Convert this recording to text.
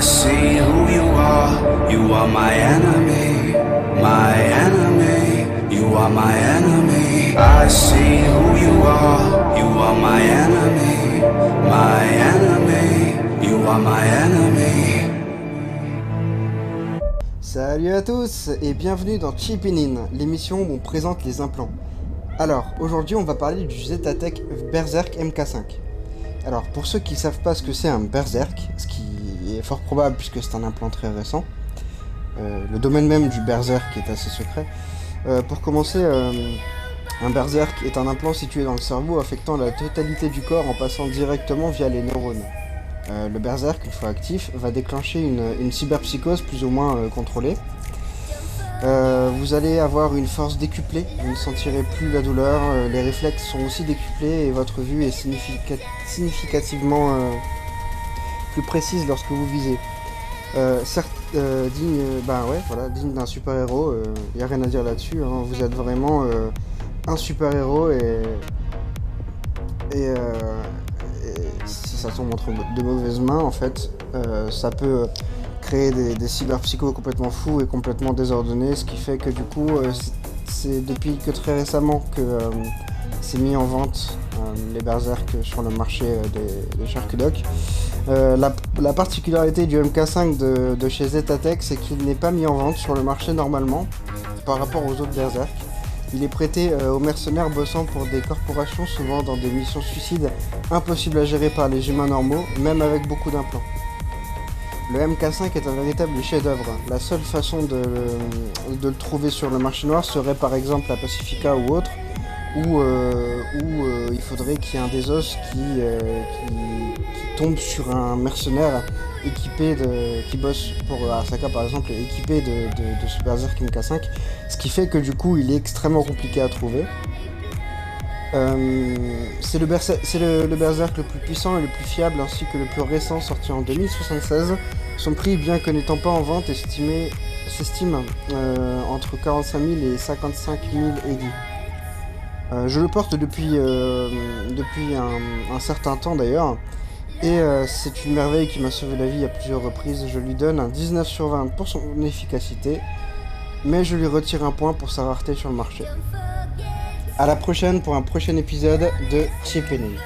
see who you are my enemy, my enemy, you are my enemy. I see who you are my enemy, my enemy, you are my enemy. Salut à tous et bienvenue dans Chipinin, l'émission où on présente les implants. Alors, aujourd'hui on va parler du Zetatech Berserk MK5. Alors, pour ceux qui ne savent pas ce que c'est un Berserk, ce qui est fort probable puisque c'est un implant très récent, le domaine même du Berserk est assez secret. Pour commencer, un Berserk est un implant situé dans le cerveau affectant la totalité du corps en passant directement via les neurones. Le Berserk, une fois actif, va déclencher une cyberpsychose plus ou moins contrôlée. Vous allez avoir une force décuplée, vous ne sentirez plus la douleur, les réflexes sont aussi décuplés et votre vue est significativement plus précise lorsque vous visez. Certes, digne d'un super-héros, il n'y a rien à dire là-dessus, hein, vous êtes vraiment un super-héros et si ça tombe entre de mauvaises mains, en fait, ça peut créer des cyberpsychos complètement fous et complètement désordonnés, ce qui fait que du coup, c'est depuis que très récemment que c'est mis en vente les Berserk sur le marché des Sharkdoc. La particularité du MK5 de chez Zetatech, c'est qu'il n'est pas mis en vente sur le marché normalement par rapport aux autres Berserk. Il est prêté aux mercenaires bossant pour des corporations, souvent dans des missions suicides impossibles à gérer par les humains normaux, même avec beaucoup d'implants. Le MK5 est un véritable chef-d'œuvre. La seule façon de le trouver sur le marché noir serait par exemple la Pacifica ou autre, où il faudrait qu'il y ait un des os qui tombe sur un mercenaire équipé qui bosse pour Arasaka par exemple, équipé de ce Berserk MK5, ce qui fait que du coup il est extrêmement compliqué à trouver. C'est le Berserk le plus puissant et le plus fiable ainsi que le plus récent, sorti en 2076. Son prix, bien que n'étant pas en vente, s'estime entre 45 000 et 55 000 EDI. Je le porte depuis un certain temps d'ailleurs, et c'est une merveille qui m'a sauvé la vie à plusieurs reprises. Je lui donne un 19 sur 20 pour son efficacité, mais je lui retire un point pour sa rareté sur le marché. A la prochaine pour un prochain épisode de Chipinin.